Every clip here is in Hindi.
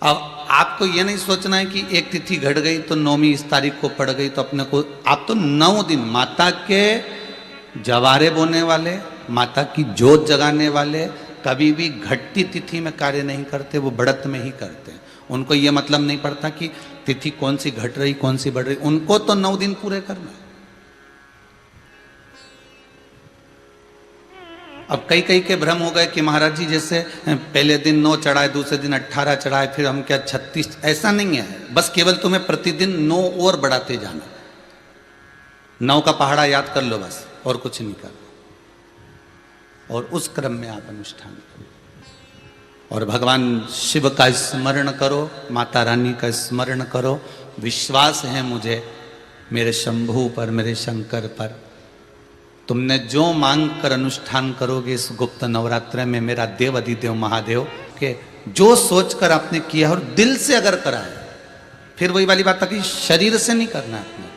अब आपको ये नहीं सोचना है कि एक तिथि घट गई तो 9वीं इस तारीख को पड़ गई तो अपने को, आप तो 9 दिन माता के जवारे बोने वाले, माता की जोत जगाने वाले कभी भी घटती तिथि में कार्य नहीं करते, वो बढ़त में ही करते हैं। उनको ये मतलब नहीं पड़ता कि तिथि कौन सी घट रही कौन सी बढ़ रही, उनको तो 9 दिन पूरे करना है। अब कई कई के भ्रम हो गए कि महाराज जी जैसे पहले दिन 9 चढ़ाए, दूसरे दिन 18 चढ़ाए, फिर हम क्या 36, ऐसा नहीं है। बस केवल तुम्हें प्रतिदिन 9 और बढ़ाते जाना, 9 का पहाड़ा याद कर लो बस, और कुछ नहीं करना। और उस क्रम में आप अनुष्ठान करो और भगवान शिव का स्मरण करो, माता रानी का स्मरण करो। विश्वास है मुझे मेरे शंभू पर, मेरे शंकर पर, तुमने जो मांग कर अनुष्ठान करोगे इस गुप्त नवरात्र में, मेरा देव अधिदेव महादेव के जो सोच कर आपने किया और दिल से अगर करा है, फिर वही वाली बात है कि शरीर से नहीं करना है अपने को।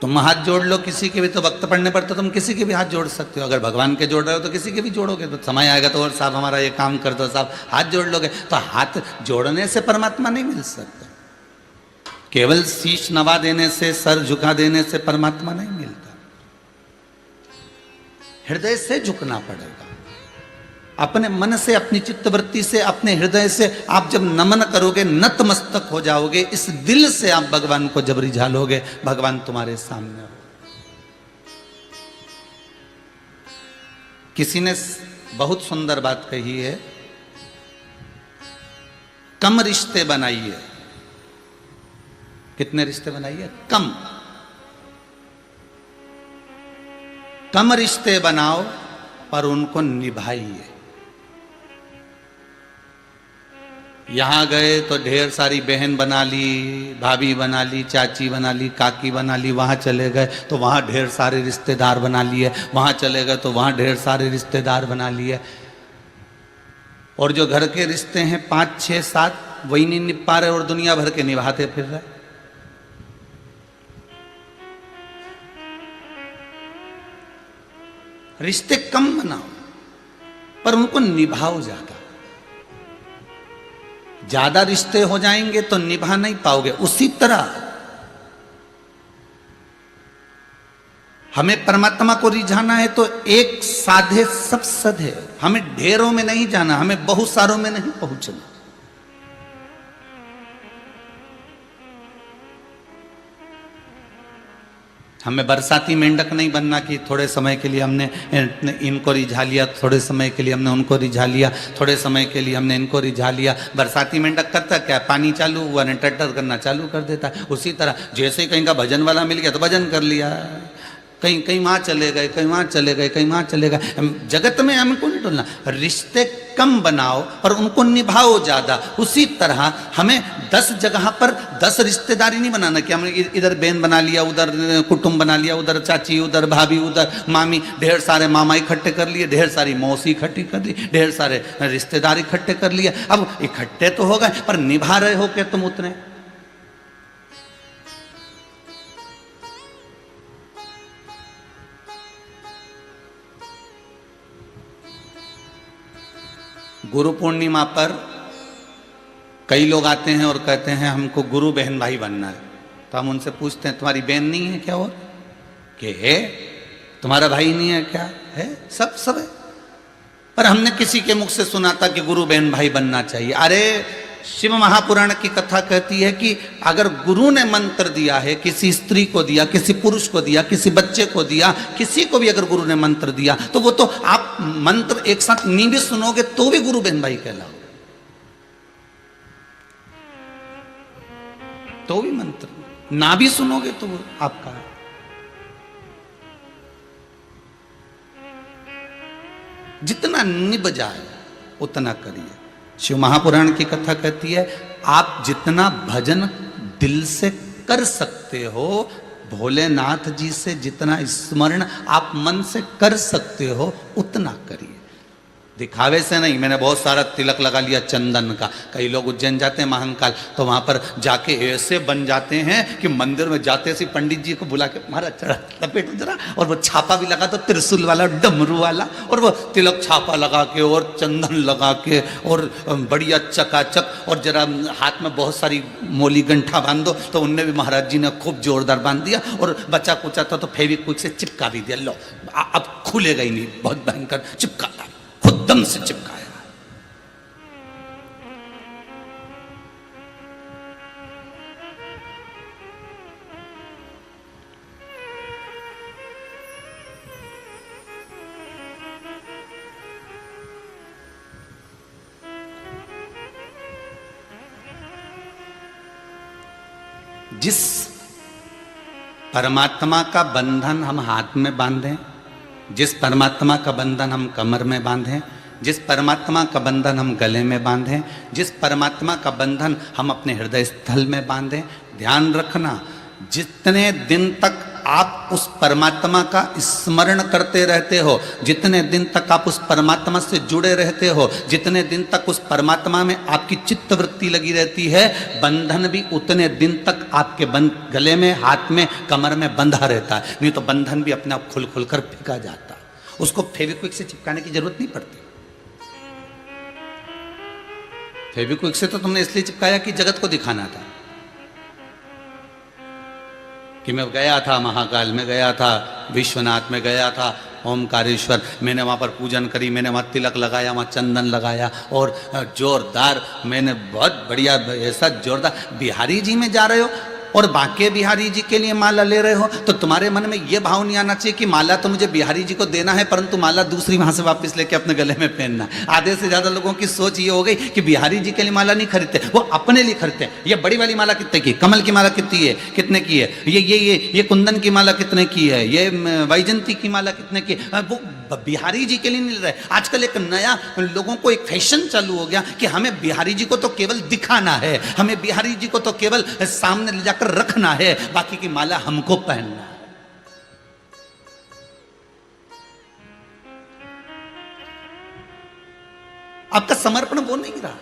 तुम हाथ जोड़ लो किसी के भी, तो वक्त पड़ने पर तो तुम किसी के भी हाथ जोड़ सकते हो। अगर भगवान के जोड़ रहे हो तो किसी के भी जोड़ोगे, तो समय आएगा तो और साहब हमारा ये काम कर दो, साहब हाथ जोड़ लोगे। तो हाथ जोड़ने से परमात्मा नहीं मिल सकता, केवल शीश नवा देने से, सर झुका देने से परमात्मा नहीं मिलता। हृदय से झुकना पड़ेगा, अपने मन से, अपनी चित्तवृत्ति से, अपने हृदय से। आप जब नमन करोगे, नतमस्तक हो जाओगे, इस दिल से आप भगवान को जब रिझालोगे, भगवान तुम्हारे सामने हो। किसी ने बहुत सुंदर बात कही है, कम रिश्ते बनाइए। कितने रिश्ते बनाइए? कम रिश्ते बनाओ पर उनको निभाइए। यहां गए तो ढेर सारी बहन बना ली, भाभी बना ली, चाची बना ली, काकी बना ली। वहां चले गए तो वहां ढेर सारे रिश्तेदार बना लिए, वहां चले गए तो वहां ढेर सारे रिश्तेदार बना लिए। और जो घर के रिश्ते हैं 5, 6, 7 वही नहीं निभ पा रहे और दुनिया भर के निभाते फिर रहे। रिश्ते कम बनाओ पर उनको निभाओ ज्यादा। ज्यादा रिश्ते हो जाएंगे तो निभा नहीं पाओगे। उसी तरह हमें परमात्मा को रिझाना है तो एक साधे सब सधे। हमें ढेरों में नहीं जाना, हमें बहुत सारों में नहीं पहुंचना। हमें बरसाती मेंढक नहीं बनना कि थोड़े समय के लिए हमने इनको रिझा लिया, थोड़े समय के लिए हमने उनको रिझा लिया, थोड़े समय के लिए हमने इनको रिझा लिया। बरसाती मेंढक करता क्या, पानी चालू हुआ ने टटर करना चालू कर देता है। उसी तरह जैसे ही कहीं का भजन वाला मिल गया तो भजन कर लिया, कहीं कहीं वहाँ चले गए, कहीं वहाँ चले गए, कहीं वहाँ चले गए। जगत में हमको नहीं टोलना, रिश्ते कम बनाओ और उनको निभाओ ज़्यादा। उसी तरह हमें 10 जगह पर 10 रिश्तेदारी नहीं बनाना कि हमने इधर बहन बना लिया, उधर कुटुंब बना लिया, उधर चाची, उधर भाभी, उधर मामी, ढेर सारे मामा इकट्ठे कर लिए, ढेर सारी मौसी इकट्ठी कर ली, ढेर सारे रिश्तेदार इकट्ठे कर लिए। अब इकट्ठे तो हो गए पर निभा रहे हो क्या तुम उतने? गुरु पूर्णिमा पर कई लोग आते हैं और कहते हैं हमको गुरु बहन भाई बनना है। तो हम उनसे पूछते हैं तुम्हारी बहन नहीं है क्या? और के है? तुम्हारा भाई नहीं है क्या? है, सब है। पर हमने किसी के मुख से सुना था कि गुरु बहन भाई बनना चाहिए। अरे शिव महापुराण की कथा कहती है कि अगर गुरु ने मंत्र दिया है, किसी स्त्री को दिया, किसी पुरुष को दिया, किसी बच्चे को दिया, किसी को भी अगर गुरु ने मंत्र दिया तो वो तो आप मंत्र एक साथ नहीं भी सुनोगे तो भी गुरु बहन भाई कहलाओ, तो भी मंत्र ना भी सुनोगे तो वो आपका है। जितना निभ जाए उतना करिए। शिव महापुराण की कथा कहती है आप जितना भजन दिल से कर सकते हो, भोलेनाथ जी से जितना स्मरण आप मन से कर सकते हो उतना करिए। दिखावे से नहीं। मैंने बहुत सारा तिलक लगा लिया चंदन का। कई लोग उज्जैन जाते हैं महाकाल, तो वहां पर जाके ऐसे बन जाते हैं कि मंदिर में जाते से पंडित जी को बुला के महाराज चढ़ा लपेटो जरा, और वो छापा भी लगा, तो त्रिशूल वाला डमरू वाला, और वो तिलक छापा लगा के और चंदन लगा के और बढ़िया चकाचक, और जरा हाथ में बहुत सारी मोली गंठा बांध दो, तो उनने भी महाराज जी ने खूब जोरदार बांध दिया, और बच्चा कुचा था तो फेविक्विक से चिपका भी दिया। लो अब खुलेगा ही नहीं, बहुत भयंकर चिपका, खुद दम से चिपकाया। जिस परमात्मा का बंधन हम हाथ में बांधें, जिस परमात्मा का बंधन हम कमर में बांधें, जिस परमात्मा का बंधन हम गले में बांधें, जिस परमात्मा का बंधन हम अपने हृदय स्थल में बांधें, ध्यान रखना, जितने दिन तक आप उस परमात्मा का स्मरण करते रहते हो, जितने दिन तक आप उस परमात्मा से जुड़े रहते हो, जितने दिन तक उस परमात्मा में आपकी चित्त वृत्ति लगी रहती है, बंधन भी उतने दिन तक आपके गले में, हाथ में, कमर में बंधा रहता है। नहीं तो बंधन भी अपने आप खुल खुल कर फेंका जाता है। उसको फेविक्विक से चिपकाने की जरूरत नहीं पड़ती। फेविक्विक से तो तुमने इसलिए चिपकाया कि जगत को दिखाना था कि मैं गया था, महाकाल में गया था, विश्वनाथ में गया था, ओमकारेश्वर, मैंने वहाँ पर पूजन करी, मैंने वहाँ तिलक लगाया, वहाँ चंदन लगाया, और जोरदार, मैंने बहुत बढ़िया, ऐसा जोरदार। बिहारी जी में जा रहे हो और बांके बिहारी जी के लिए माला ले रहे हो, तो तुम्हारे मन में ये भाव नहीं आना चाहिए कि माला तो मुझे बिहारी जी को देना है, परंतु माला दूसरी वहां से वापस लेके अपने गले में पहनना है। आधे से ज्यादा लोगों की सोच ये हो गई कि बिहारी जी के लिए माला नहीं खरीदते, वो अपने लिए खरीदते हैं। ये बड़ी वाली माला कितने की, कमल की माला कितनी है, कितने की है, ये कुंदन की माला कितने की है, ये वैजंती की माला कितने की, वो बिहारी जी के लिए नहीं ले रहे। आजकल एक नया लोगों को एक फैशन चालू हो गया कि हमें बिहारी जी को तो केवल दिखाना है, हमें बिहारी जी को तो केवल सामने ले जाकर रखना है, बाकी की माला हमको पहनना है। आपका समर्पण वो नहीं रहा।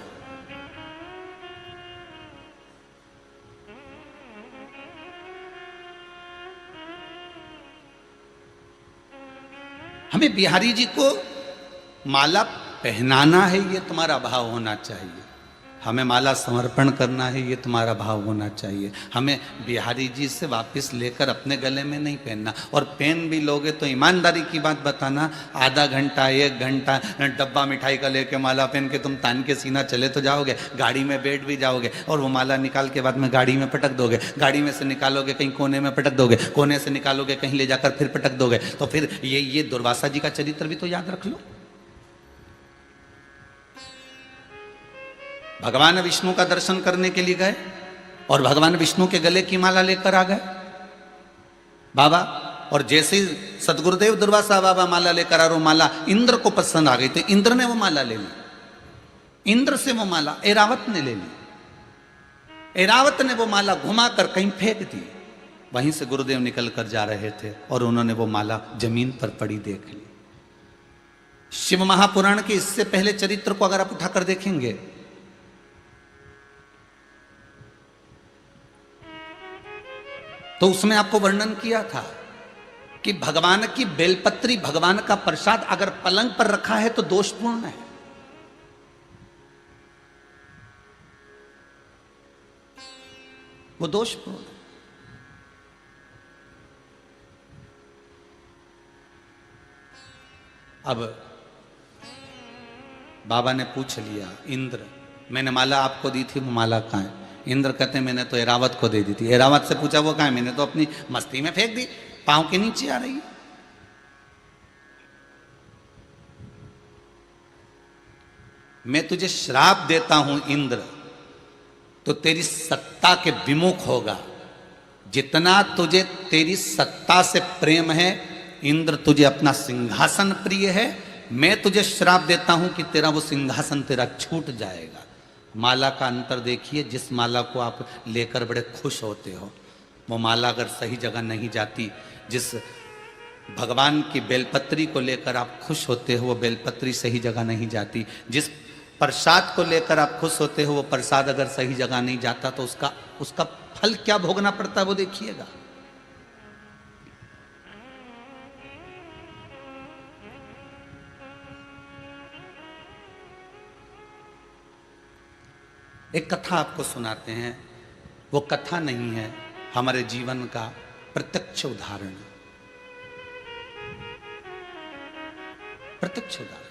हमें बिहारी जी को माला पहनाना है, ये तुम्हारा भाव होना चाहिए। हमें माला समर्पण करना है, ये तुम्हारा भाव होना चाहिए। हमें बिहारी जी से वापस लेकर अपने गले में नहीं पहनना। और पेन भी लोगे तो ईमानदारी की बात बताना, आधा घंटा, 1 घंटा डब्बा मिठाई का लेके माला पहन के तुम तान के सीना चले तो जाओगे, गाड़ी में बैठ भी जाओगे, और वो माला निकाल के बाद में गाड़ी में पटक दोगे, गाड़ी में से निकालोगे कहीं कोने में पटक दोगे, कोने से निकालोगे कहीं ले जाकर फिर पटक दोगे। तो फिर ये दुर्वासा जी का चरित्र भी तो याद रख लो। भगवान विष्णु का दर्शन करने के लिए गए और भगवान विष्णु के गले की माला लेकर आ गए बाबा, और जैसे ही सदगुरुदेव दुर्वासा बाबा माला लेकर आ रहे, माला इंद्र को पसंद आ गई, तो इंद्र ने वो माला ले ली। इंद्र से वो माला ऐरावत ने ले ली। ऐरावत ने वो माला घुमाकर कहीं फेंक दी। वहीं से गुरुदेव निकल कर जा रहे थे और उन्होंने वो माला जमीन पर पड़ी देख ली। शिव महापुराण के इससे पहले चरित्र को अगर आप उठाकर देखेंगे, तो उसमें आपको वर्णन किया था कि भगवान की बेलपत्री, भगवान का प्रसाद अगर पलंग पर रखा है तो दोषपूर्ण है। वो दोषपूर्ण है। अब बाबा ने पूछ लिया, इंद्र, मैंने माला आपको दी थी, वो माला कहाँ है? इंद्र कहते मैंने तो ऐरावत को दे दी थी। ऐरावत से पूछा वो कहाँ है? मैंने तो अपनी मस्ती में फेंक दी, पांव के नीचे आ रही है। मैं तुझे श्राप देता हूं इंद्र, तो तेरी सत्ता के विमुख होगा। जितना तुझे तेरी सत्ता से प्रेम है इंद्र, तुझे अपना सिंहासन प्रिय है, मैं तुझे श्राप देता हूं कि तेरा वो सिंहासन तेरा छूट जाएगा। माला का अंतर देखिए, जिस माला को आप लेकर बड़े खुश होते हो, वो माला अगर सही जगह नहीं जाती, जिस भगवान की बेलपत्री को लेकर आप खुश होते हो, वो बेलपत्री सही जगह नहीं जाती। जिस प्रसाद को लेकर आप खुश होते हो, वो प्रसाद अगर सही जगह नहीं जाता तो उसका फल क्या भोगना पड़ता है वो देखिएगा। एक कथा आपको सुनाते हैं, वो कथा नहीं है, हमारे जीवन का प्रत्यक्ष उदाहरण, प्रत्यक्ष उदाहरण।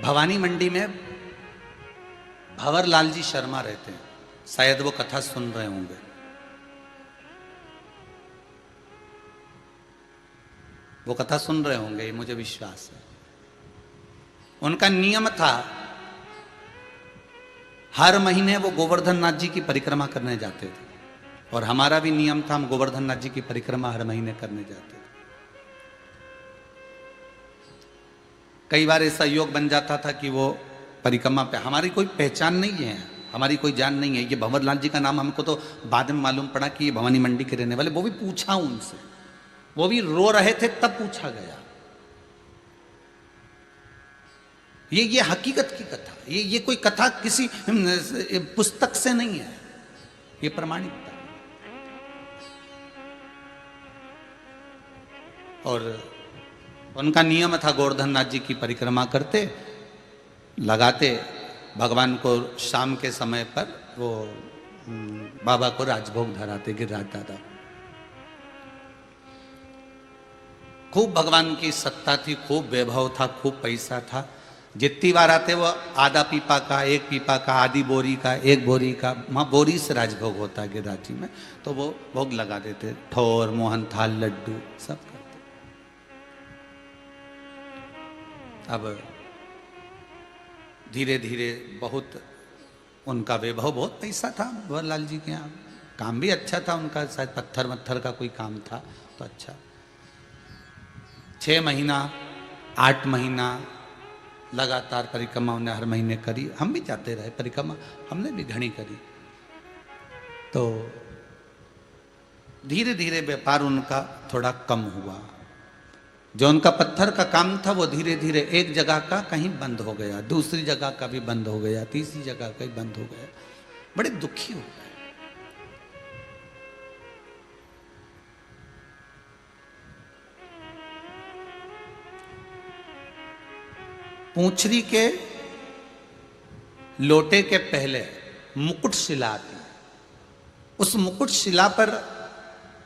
भवानी मंडी में भंवरलाल जी शर्मा रहते हैं, शायद वो कथा सुन रहे होंगे। वो कथा सुन रहे होंगे, ये मुझे विश्वास है। उनका नियम था, हर महीने वो गोवर्धन नाथ जी की परिक्रमा करने जाते थे, और हमारा भी नियम था, हम गोवर्धन नाथ जी की परिक्रमा हर महीने करने जाते थे। कई बार ऐसा योग बन जाता था कि वो परिक्रमा पे हमारी कोई पहचान नहीं है, हमारी कोई जान नहीं है। ये भंवरलाल जी का नाम हमको तो बाद में मालूम पड़ा कि ये भवानी मंडी के रहने वाले, वो भी पूछा उनसे, वो भी रो रहे थे तब पूछा गया। ये हकीकत की कथा, ये कोई कथा किसी पुस्तक से नहीं है, ये प्रमाणिकता। और उनका नियम था, गोवर्धन नाथ जी की परिक्रमा करते, लगाते, भगवान को शाम के समय पर वो बाबा को राजभोग धराते, गिरिराज दादा। खूब भगवान की सत्ता थी, खूब वैभव था, खूब पैसा था। जितनी बार आते वो आधा पीपा का, एक पीपा का, आधी बोरी का, एक बोरी का, वहाँ बोरी से राजभोग होता है गिरिराज जी में, तो वो भोग लगा देते, ठोर, मोहन थाल, लड्डू सब करते। अब धीरे धीरे बहुत उनका वैभव, बहुत पैसा था भंवरलाल जी के यहाँ, काम भी अच्छा था उनका, शायद पत्थर वत्थर का कोई काम था तो अच्छा। 6 महीना 8 महीना लगातार परिक्रमा उन्हें हर महीने करी। हम भी जाते रहे परिक्रमा, हमने भी घनी करी। तो धीरे धीरे व्यापार उनका थोड़ा कम हुआ। जो उनका पत्थर का काम था वो धीरे धीरे एक जगह का कहीं बंद हो गया, दूसरी जगह का भी बंद हो गया, तीसरी जगह का भी बंद हो गया। बड़े दुखी हो गए। पूंछरी के लोटे के पहले मुकुट शिला आती, उस मुकुट शिला पर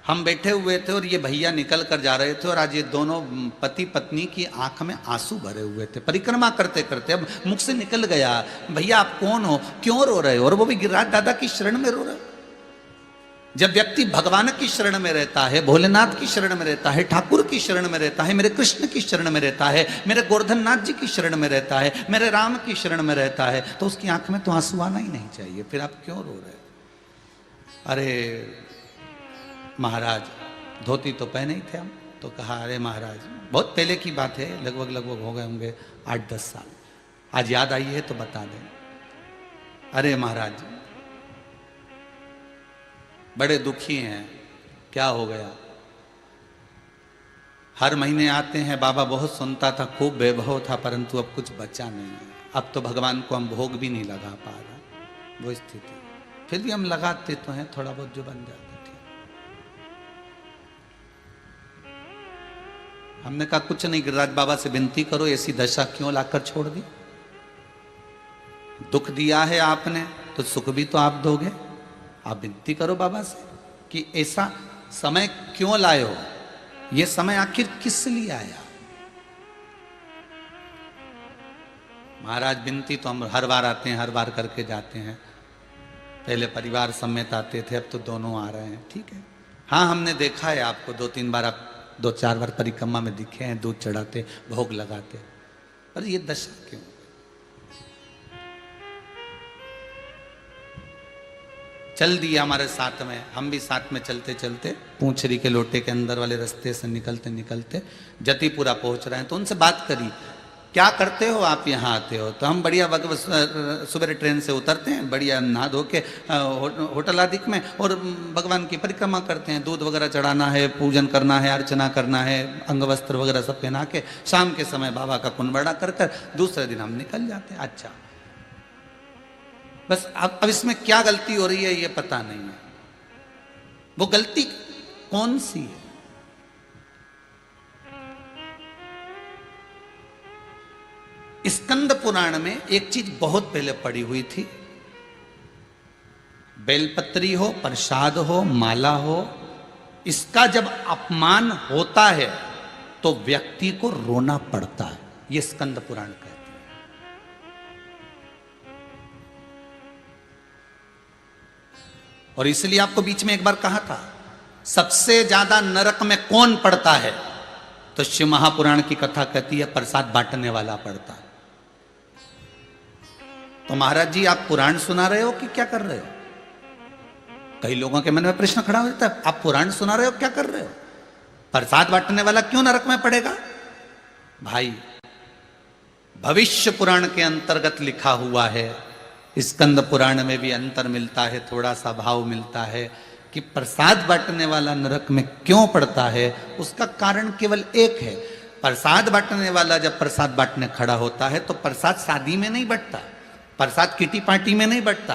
हम बैठे हुए थे और ये भैया निकल कर जा रहे थे, और आज ये दोनों पति पत्नी की आंख में आंसू भरे हुए थे परिक्रमा करते करते। अब मुख से निकल गया, भैया आप कौन हो, क्यों रो रहे हो, और वो भी गिरिराज दादा की शरण में रो रहे। जब व्यक्ति भगवान की शरण में रहता है, भोलेनाथ की शरण में रहता है, ठाकुर की शरण में रहता है, मेरे कृष्ण की शरण में रहता है, मेरे गोवर्धन नाथ जी की शरण में रहता है, मेरे राम की शरण में रहता है, तो उसकी आंख में तो आंसू आना ही नहीं चाहिए। फिर आप क्यों रो रहे? अरे महाराज, धोती तो पहने ही थे हम, तो कहा अरे महाराज, बहुत पहले की बात है, लगभग हो गए होंगे 8-10 साल, आज याद आई है तो बता दें। अरे महाराज बड़े दुखी हैं, क्या हो गया? हर महीने आते हैं, बाबा बहुत सुनता था, खूब वैभव था, परंतु अब कुछ बचा नहीं है। अब तो भगवान को हम भोग भी नहीं लगा पा रहा, वो स्थिति। फिर भी हम लगाते तो हैं, थोड़ा बहुत जो बन जाता। हमने कहा कुछ नहीं, गिरिराज बाबा से विनती करो, ऐसी दशा क्यों लाकर छोड़ दी? दुख दिया है आपने तो सुख भी तो आप दोगे। आप विनती करो बाबा से कि ऐसा समय क्यों लाए हो, ये समय आखिर किस लिए आया? महाराज विनती तो हम हर बार आते हैं, हर बार करके जाते हैं। पहले परिवार समेत आते थे, अब तो दोनों आ रहे हैं, ठीक है। हाँ हमने देखा है आपको 2-3 बार, आप 2-4 बार परिक्रमा में दिखे हैं, दूध चढ़ाते, भोग लगाते, पर ये दशा क्यों? चल दिया हमारे साथ में, हम भी साथ में चलते चलते पूंछरी के लोटे के अंदर वाले रास्ते से निकलते निकलते जतीपुरा पहुंच रहे हैं। तो उनसे बात करी क्या करते हो आप यहाँ आते हो? तो हम बढ़िया सुबह ट्रेन से उतरते हैं, बढ़िया नहा धो के होटल आदि में, और भगवान की परिक्रमा करते हैं। दूध वगैरह चढ़ाना है, पूजन करना है, अर्चना करना है, अंग वस्त्र वगैरह सब पहना के शाम के समय बाबा का कुंभड़ा कर कर दूसरे दिन हम निकल जाते हैं। अच्छा, बस अब इसमें क्या गलती हो रही है ये पता नहीं है। वो गलती कौन सी है? स्कंद पुराण में एक चीज बहुत पहले पड़ी हुई थी, बेलपत्री हो, प्रसाद हो, माला हो, इसका जब अपमान होता है तो व्यक्ति को रोना पड़ता है। यह स्कंद पुराण कहते हैं। और इसलिए आपको बीच में एक बार कहा था, सबसे ज्यादा नरक में कौन पड़ता है? तो शिव महापुराण की कथा कहती है प्रसाद बांटने वाला पड़ता है। तो महाराज जी आप पुराण सुना रहे हो कि क्या कर रहे हो? कई लोगों के मन में प्रश्न खड़ा हो जाता है, आप पुराण सुना रहे हो क्या कर रहे हो? प्रसाद बांटने वाला क्यों नरक में पड़ेगा? भाई, भविष्य पुराण के अंतर्गत लिखा हुआ है, स्कंद पुराण में भी अंतर मिलता है, थोड़ा सा भाव मिलता है कि प्रसाद बांटने वाला नरक में क्यों पड़ता है। उसका कारण केवल एक है। प्रसाद बांटने वाला जब प्रसाद बांटने खड़ा होता है तो प्रसाद शादी में नहीं बंटता, प्रसाद किटी पार्टी में नहीं बंटता,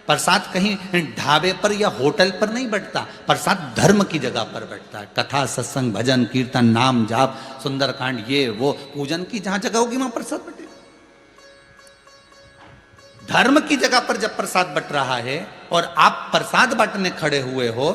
प्रसाद कहीं ढाबे पर या होटल पर नहीं बंटता, प्रसाद धर्म की जगह पर बंटता है। कथा, सत्संग, भजन, कीर्तन, नाम जाप, सुंदरकांड, ये वो पूजन की जहां जगह होगी वहां प्रसाद बंटेगा। धर्म की जगह पर जब प्रसाद बंट रहा है और आप प्रसाद बांटने खड़े हुए हो,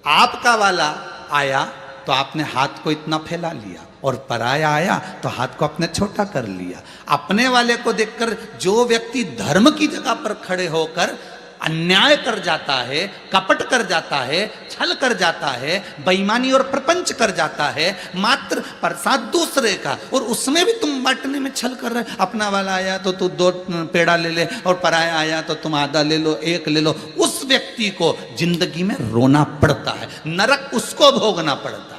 आपका वाला आया तो आपने हाथ को इतना फैला लिया, और पराया आया तो हाथ को अपने छोटा कर लिया। अपने वाले को देखकर जो व्यक्ति धर्म की जगह पर खड़े होकर अन्याय कर जाता है, कपट कर जाता है, छल कर जाता है, बेईमानी और प्रपंच कर जाता है, मात्र प्रसाद दूसरे का, और उसमें भी तुम बांटने में छल कर रहे। अपना वाला आया तो तू 2 पेड़ा ले ले, और पराया आया तो तुम आधा ले लो, 1 ले लो। उस व्यक्ति को जिंदगी में रोना पड़ता है, नरक उसको भोगना पड़ता है।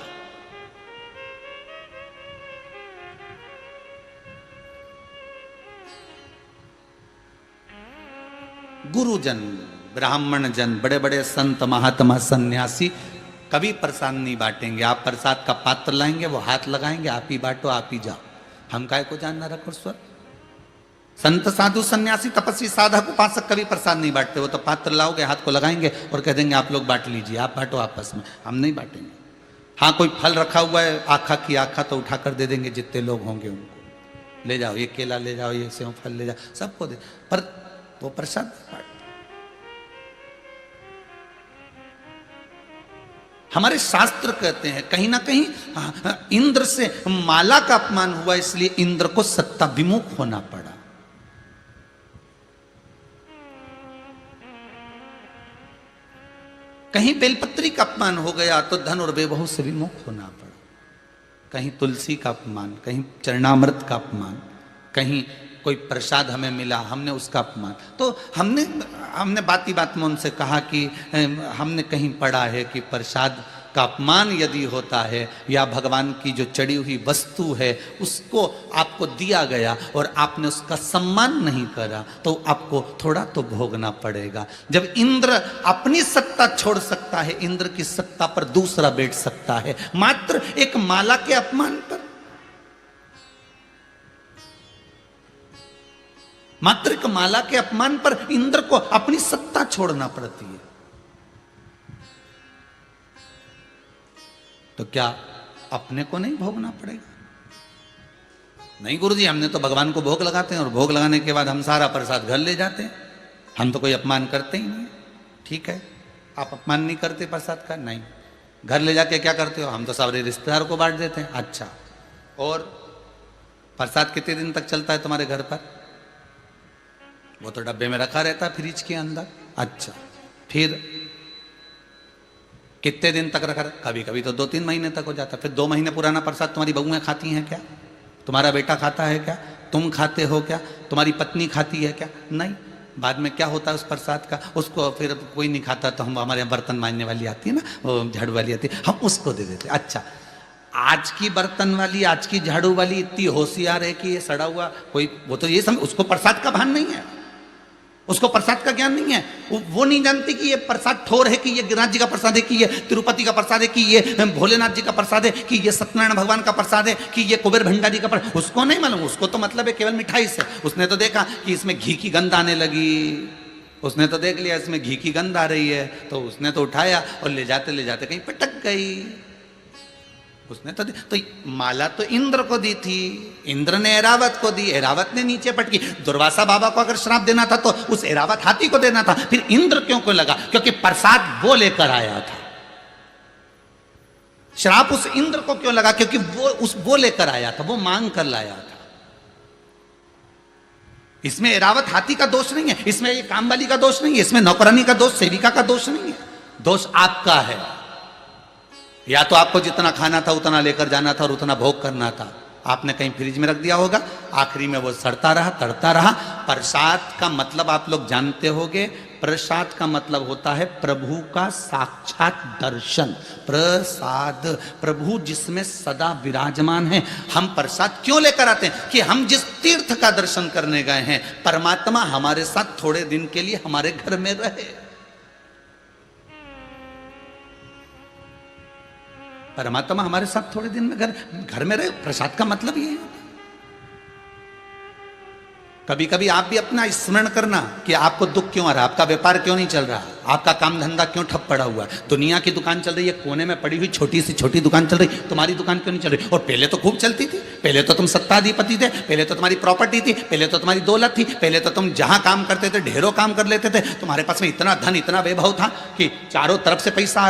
गुरुजन, ब्राह्मण जन, बड़े बड़े संत, महात्मा, सन्यासी कभी प्रसाद नहीं बांटेंगे। आप प्रसाद का पात्र लाएंगे, वो हाथ लगाएंगे, आप ही बांटो, आप ही जाओ, हम काय को जानना रख और स्वर। संत, साधु, सन्यासी, तपस्वी, साधक, उपासक कभी प्रसाद नहीं बांटते। वो तो पात्र लाओगे, हाथ को लगाएंगे और कह देंगे आप लोग बांट लीजिए, आप बांटो आपस में, हम नहीं बांटेंगे। हाँ, कोई फल रखा हुआ है, आखा की आखा तो उठा कर दे देंगे, जितने लोग होंगे उनको ले जाओ, ये केला ले जाओ, ये सेव फल ले जाओ, सबको दे, पर वो प्रसाद। हमारे शास्त्र कहते हैं कहीं ना कहीं इंद्र से माला का अपमान हुआ, इसलिए इंद्र को सत्ता विमुख होना पड़ा। कहीं बेलपत्री का अपमान हो गया तो धन और बेबहू से विमुख होना पड़ा। कहीं तुलसी का अपमान, कहीं चरणामृत का अपमान, कहीं कोई प्रसाद हमें मिला, हमने उसका अपमान। तो हमने बाती बात में उनसे कहा कि हमने कहीं पढ़ा है कि प्रसाद का अपमान यदि होता है या भगवान की जो चढ़ी हुई वस्तु है उसको आपको दिया गया और आपने उसका सम्मान नहीं करा तो आपको थोड़ा तो भोगना पड़ेगा। जब इंद्र अपनी सत्ता छोड़ सकता है, इंद्र की सत्ता पर दूसरा बैठ सकता है, मात्र एक माला के अपमान पर, मात्र एक माला के अपमान पर इंद्र को अपनी सत्ता छोड़ना पड़ती है। तो क्या अपने को नहीं भोगना पड़ेगा? नहीं गुरुजी, हमने तो भगवान को भोग लगाते हैं और भोग लगाने के बाद हम सारा प्रसाद घर ले जाते हैं, हम तो कोई अपमान करते ही नहीं। ठीक है, आप अपमान नहीं करते प्रसाद का? नहीं। घर ले जाके क्या करते हो? हम तो सारे रिश्तेदार को बांट देते हैं। अच्छा, और प्रसाद कितने दिन तक चलता है तुम्हारे घर पर? वो तो डब्बे में रखा रहता है फ्रिज के अंदर। अच्छा, फिर कितने दिन तक रखा? कभी कभी तो 2-3 महीने तक हो जाता। फिर 2 महीने पुराना प्रसाद तुम्हारी बहुएं खाती हैं क्या? तुम्हारा बेटा खाता है क्या? तुम खाते हो क्या? तुम्हारी पत्नी खाती है क्या? नहीं। बाद में क्या होता है उस प्रसाद का? उसको फिर कोई नहीं खाता तो हम, हमारे यहाँ बर्तन मांजने वाली आती है ना, वो झाड़ू वाली आती है, हम उसको दे देते। अच्छा, आज की बर्तन वाली, आज की झाड़ू वाली इतनी होशियार है कि ये सड़ा हुआ कोई, वो तो ये समझ, उसको प्रसाद का भान नहीं है, उसको प्रसाद का ज्ञान नहीं है। वो नहीं जानती कि ये प्रसाद ठोर है, कि ये गिरिराज जी का प्रसाद है, कि ये तिरुपति का प्रसाद है, कि ये भोलेनाथ जी का प्रसाद है, कि ये सत्यनारायण भगवान का प्रसाद है, कि ये कुबेर भंडारी का प्रसाद। उसको नहीं मालूम, उसको तो मतलब है केवल मिठाई से। उसने तो देखा कि इसमें घी की गंध आने लगी, उसने तो देख लिया इसमें घी की गंध आ रही है, तो उसने तो उठाया और ले जाते कहीं पटक गई। उसने तो माला तो इंद्र को दी थी, इंद्र ने एरावत को दी, एरावत ने नीचे पटकी। दुर्वासा बाबा को अगर श्राप देना था तो उस एरावत हाथी को देना था, फिर इंद्र क्यों को लगा? क्योंकि प्रसाद वो लेकर आया था। श्राप उस इंद्र को क्यों लगा? क्योंकि वो लेकर आया था, वो मांग कर लाया था। इसमें एरावत हाथी का दोष नहीं है, इसमें ये काम वाली का दोष नहीं है, इसमें नौकरानी का दोष, सेविका का दोष नहीं है। दोष आपका है। या तो आपको जितना खाना था उतना लेकर जाना था और उतना भोग करना था, आपने कहीं फ्रिज में रख दिया होगा, आखिरी में वो सड़ता रहा, तड़ता रहा। प्रसाद का मतलब आप लोग जानते होंगे, प्रसाद का मतलब होता है प्रभु का साक्षात दर्शन। प्रसाद, प्रभु जिसमें सदा विराजमान है। हम प्रसाद क्यों लेकर आते हैं? कि हम जिस तीर्थ का दर्शन करने गए हैं, परमात्मा हमारे साथ थोड़े दिन के लिए हमारे घर में रहे। परमात्मा हमारे साथ थोड़े दिन में घर में रहे। प्रसाद का मतलब ये है। कभी कभी आप भी अपना स्मरण करना कि आपको दुख क्यों आ रहा है, आपका व्यापार क्यों नहीं चल रहा, आपका काम धंधा क्यों ठप पड़ा हुआ है। दुनिया की दुकान चल रही है, कोने में पड़ी हुई छोटी सी छोटी दुकान चल रही, तुम्हारी दुकान क्यों नहीं चल रही? और पहले तो खूब चलती थी, पहले तो तुम सत्ताधिपति थे, पहले तो तुम्हारी प्रॉपर्टी थी, पहले तो तुम्हारी दौलत थी, पहले तो तुम जहां काम करते थे ढेरों काम कर लेते थे, तुम्हारे पास में इतना धन इतना वैभव था कि चारों तरफ से पैसा आ रहा।